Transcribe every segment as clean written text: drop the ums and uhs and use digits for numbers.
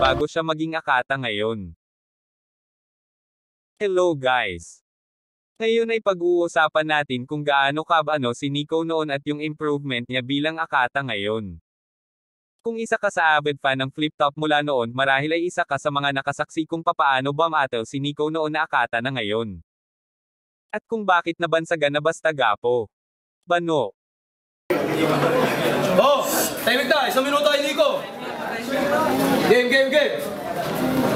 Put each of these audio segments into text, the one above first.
bago siya maging Akata ngayon. Hello guys! Ngayon ay pag-uusapan natin kung gaano kabano si Nico noon at yung improvement niya bilang Akata ngayon. Kung isa ka sa avid fan ng Flip Top mula noon, marahil ay isa ka sa mga nakasaksi kung papaano bumatel si Nico noon na Akata na ngayon. At kung bakit nabansagan na basta gapo. Bano. Oh! Tahimik na! Isang minuto kay Nico! Game!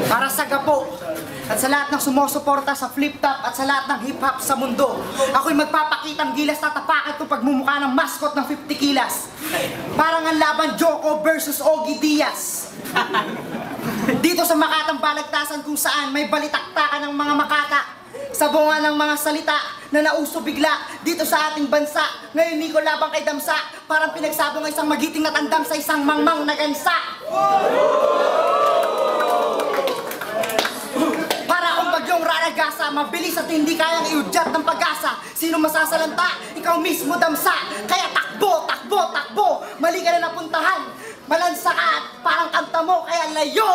Para sa gapo at sa lahat ng sumusuporta sa Flip Top at sa lahat ng hip-hop sa mundo, ako'y magpapakitang gilas tatapakan ko pagmumukha ng mascot ng 50 kilas. Parang ang laban Joko versus Ogie Diaz. Dito sa Makatang Balagtasan kung saan may balitaktakan ng mga Makata, sabungan ng mga salita na nauso bigla dito sa ating bansa. Ngayon Nico labang kay Damsa, parang pinagsabong isang magiting na tandam sa isang mangmang na gansa. Raragasa, mabilis at hindi kayang iudyat ng pag-asa. Sino masasalanta? Ikaw mismo, Damsa. Kaya takbo! Mali ka na napuntahan. Malansa ka at parang kanta mo. Kaya layo!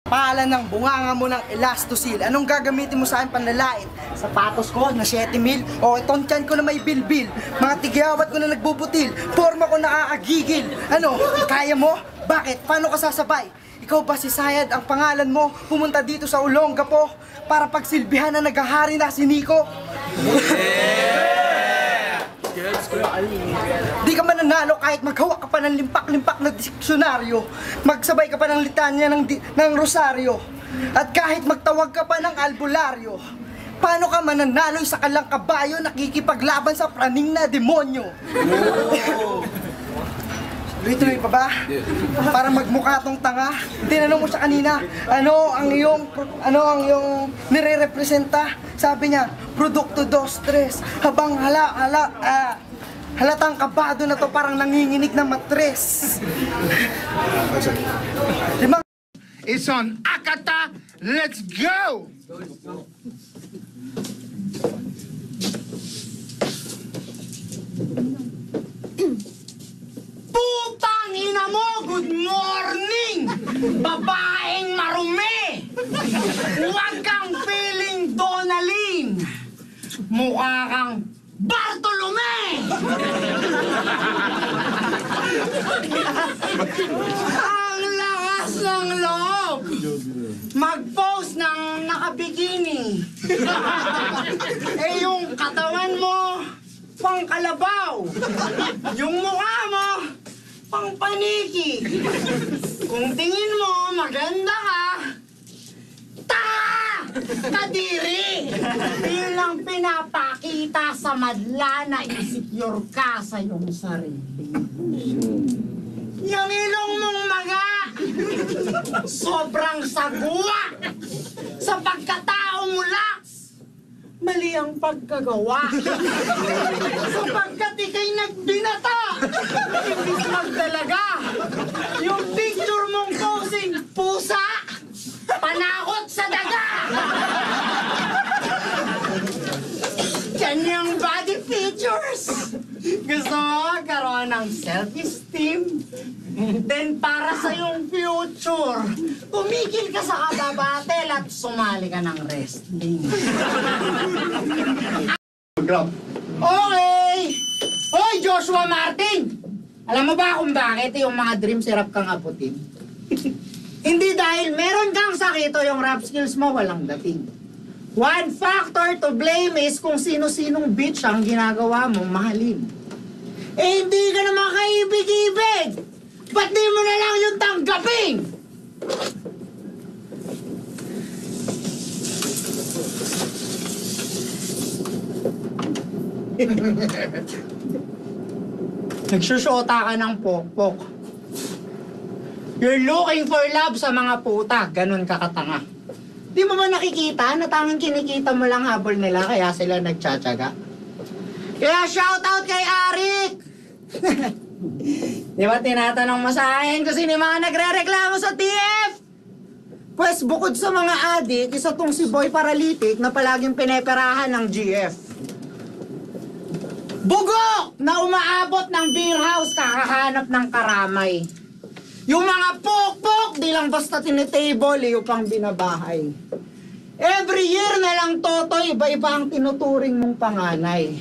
Paala ng bunganga mo ng elastosil. Anong gagamitin mo sa akin panlalait? Sapatos ko na 7,000 o itong tiyan ko na may bilbil. Mga tigyawat ko na nagbubutil. Forma ko nakakagigil. Ano? Kaya mo? Bakit? Paano ka sasabay? Ikaw ba si Sayad ang pangalan mo? Pumunta dito sa Olongapo para pagsilbihan na naghahari na si Nico? Di ka mananalo kahit maghawa ka pa ng limpak-limpak na diksyonaryo. Magsabay ka pa ng litanya ng rosaryo. At kahit magtawag ka pa ng albularyo. Paano ka mananalo sa kalang kabayo nakikipaglaban sa praning na demonyo? Tuloy-tuloy pa ba? Para magmukha tong tanga. Tinanong mo siya kanina, ano ang iyong nire-representa? Sabi niya, produkto 2-3. Habang halatang kabado na to parang nanginginig na matres. It's on Akata. Let's go! Putang ina mo! Good morning! Babaeng marumi! Huwag kang feeling Donaline! Mukha kang Bartolome! Ang lakas ng loob! Mag-post ng nakabikini! Eh yung katawan mo, pang kalabaw! Yung mukha mo, pang paniki! Kung tingin mo maganda ka, kadiri! Yun lang pinapakita sa madla na insecure ka sa iyong sarili. Yung ilong mong maga, sobrang sagwa! Sa pagkatao mo laks, mali ang pagkagawa. Sapagkat ikay nagbinata, imbis magdalaga. Yung picture mong posing pusa, panakot sa daga! Yan yung body features! Gusto mo magkaroon ng self-esteem? Then para sa yung future, tumigil ka sa kadabatel at sumali ka ng wrestling. Okay! Hoy, Joshua Martin! Alam mo ba kung bakit yung mga dreams hirap kang aputin? Hindi dahil meron kang sakit o yung rap skills mo walang dating. One factor to blame is kung sino-sinong bitch ang ginagawa mong mahalin. Eh hindi ka naman kaibig-ibig! Ba't di mo na lang yung tanggapin? Nagsusyota ka ng pokpok. You're looking for love sa mga puta, ganun ka katanga. Di mo ba nakikita na tanging kinikita mo lang habol nila kaya sila nagtsatsaga? Kaya shoutout kay Arik! Di ba tinatanong mo sa akin kung sino mga nagre-reklamo sa TF? Pues bukod sa mga adik, isa tong si Boy Paralytic na palaging pineperahan ng GF. Bugok na umaabot ng beer house kakahanap ng karamay. Yung mga pok-pok, di lang basta tinitable, upang binabahay. Every year na lang, Totoy, iba-iba ang tinuturing mong panganay.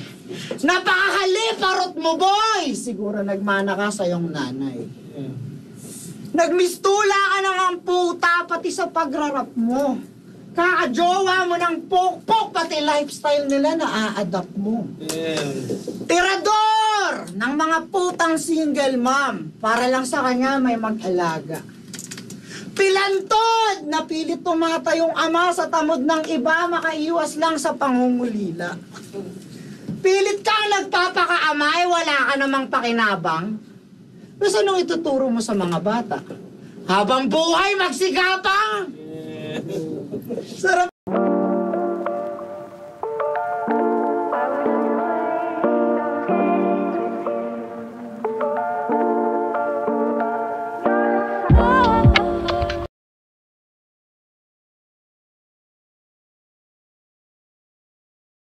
Napakahaliparot mo, boy! Siguro nagmana ka sa iyong nanay. Nagmistula ka na ng puta, pati sa pagrarap mo. Kakajowa mo ng pok-pok, pati lifestyle nila na-a-adapt mo. Tirador ng mga putang single mom, para lang sa kanya may mag-alaga. Pilantod na pilit tumata yung ama sa tamod ng iba, makaiwas lang sa pangungulila. Pilit kang nagpapakaamay, wala ka namang pakinabang. Pero anong ituturo mo sa mga bata? Habang buhay magsigapang! Sarap